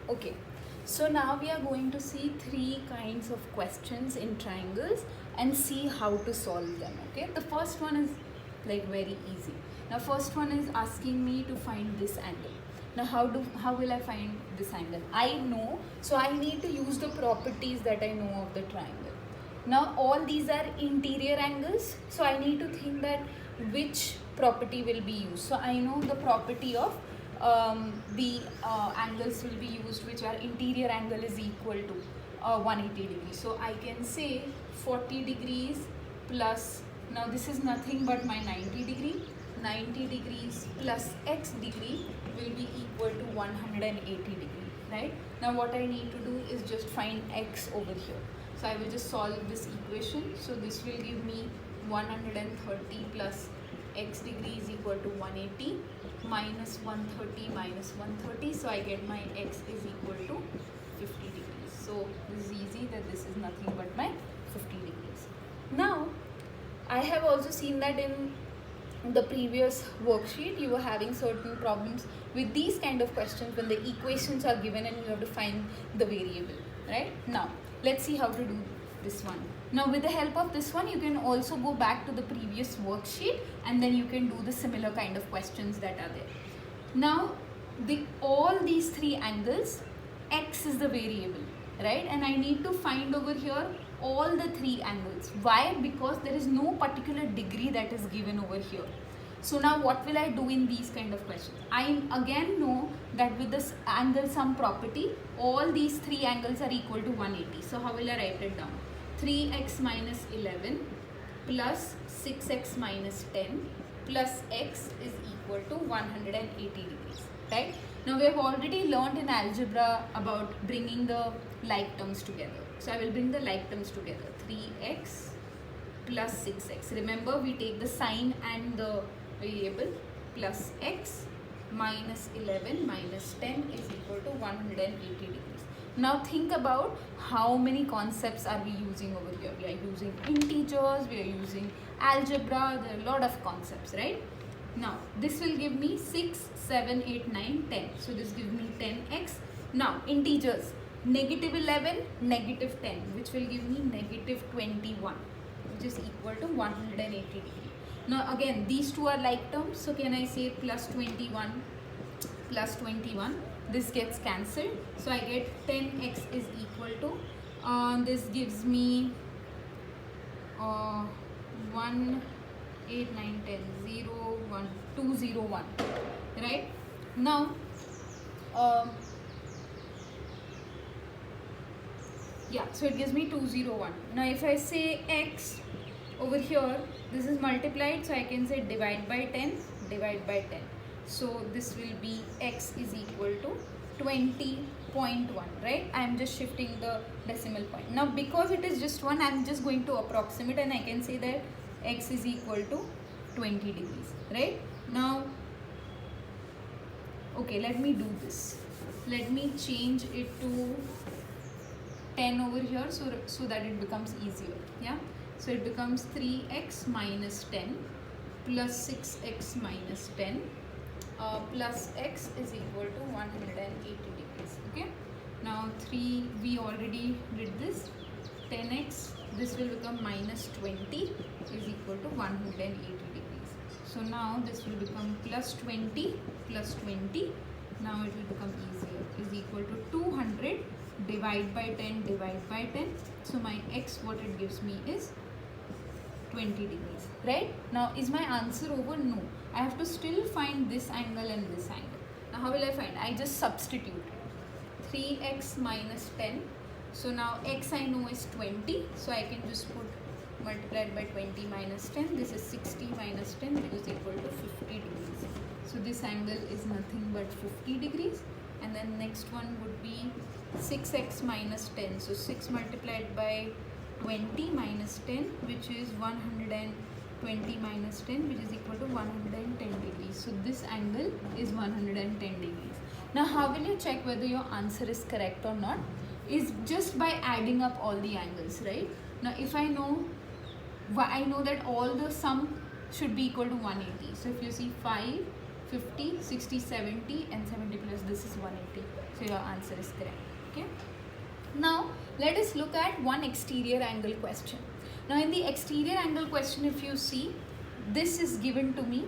Okay, so now we are going to see three kinds of questions in triangles and see how to solve them. Okay, the first one is like very easy. Now first one is asking me to find this angle. Now how will I find this angle? I know, so I need to use the properties that I know of the triangle. Now all these are interior angles, so I need to think that which property will be used. So I know the property of the angles will be used, which are interior angle is equal to 180 degrees. So I can say 40 degrees plus, now this is nothing but my 90 degree. 90 degrees plus x degree will be equal to 180 degree, right? Now what I need to do is just find x over here. So I will just solve this equation. So this will give me 130 plus x degree is equal to 180 minus 130 minus 130. So I get my x is equal to 50 degrees. So this is easy, that this is nothing but my 50 degrees. Now I have also seen that in the previous worksheet you were having certain problems with these kind of questions when the equations are given and you have to find the variable, right? Now let's see how to do this one. Now with the help of this one you can also go back to the previous worksheet and then you can do the similar kind of questions that are there. Now all these three angles, x is the variable, right? And I need to find over here all the three angles. Why? Because there is no particular degree that is given over here. So now what will I do in these kind of questions? I again know that with this angle sum property, all these three angles are equal to 180. So how will I write it down? 3x minus 11 plus 6x minus 10 plus x is equal to 180 degrees, right? Now we have already learned in algebra about bringing the like terms together. So I will bring the like terms together. 3x plus 6x. Remember, we take the sign and the variable, plus x minus 11 minus 10 is equal to 180 degrees. Now think about how many concepts are we using over here. We are using integers, we are using algebra, there are a lot of concepts, right? Now this will give me 6, 7, 8, 9, 10. So this gives me 10x. Now integers, negative 11, negative 10, which will give me negative 21, which is equal to 180 degree. Now again, these two are like terms, so can I say plus 21 plus 21? This gets cancelled, so I get 10x is equal to, this gives me 1, 8, 9, 10, 0, 1, 201, right? Now yeah, so it gives me 201. Now if I say x over here, this is multiplied, so I can say divide by 10, divide by 10. So this will be x is equal to 20.1, right? I am just shifting the decimal point. Now because it is just 1, I am just going to approximate and I can say that x is equal to 20 degrees, right? Now, okay, let me do this. Let me change it to 10 over here so that it becomes easier, yeah? So it becomes 3x minus 10 plus 6x minus 10 plus x is equal to 180 degrees, okay? Now we already did this. 10x, this will become minus 20 is equal to 180 degrees. So now this will become plus 20 plus 20. Now it will become easier, is equal to 200 divide by 10 divide by 10. So my x, what it gives me is 20 degrees, right? Now is my answer over? No. I have to still find this angle and this angle. Now how will I find? I just substitute 3x minus 10. So now x I know is 20, so I can just put multiplied by 20 minus 10. This is 60 minus 10, which is equal to 50 degrees. So this angle is nothing but 50 degrees. And then next one would be 6x minus 10. So 6 multiplied by 20 minus 10, which is 120 minus 10, which is equal to 110 degrees. So this angle is 110 degrees. Now how will you check whether your answer is correct or not? Is just by adding up all the angles, right? Now if I know that all the sum should be equal to 180. So if you see 5, 50, 60, 70 and 70 plus this is 180. So your answer is correct. Okay. Now let us look at one exterior angle question. Now in the exterior angle question, if you see, this is given to me,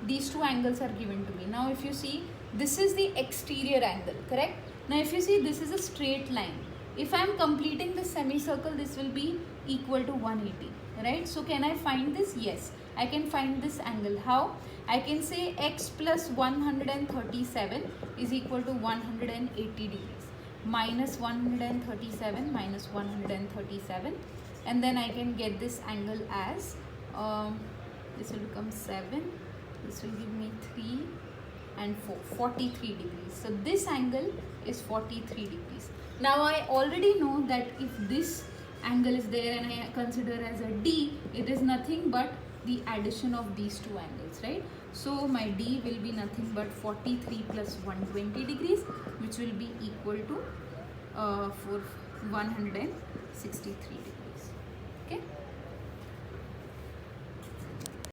these two angles are given to me. Now if you see, this is the exterior angle, correct? Now if you see, this is a straight line. If I am completing the semicircle, this will be equal to 180, right? So can I find this? Yes, I can find this angle. How? I can say x plus 137 is equal to 180 degrees, minus 137 minus 137, and then I can get this angle as this will become 7, this will give me 3 and 4, 43 degrees. So this angle is 43 degrees. Now I already know that if this angle is there and I consider as a D, it is nothing but the addition of these two angles, right? So my D will be nothing but 43 plus 120 degrees, which will be equal to for 163 degrees. Okay.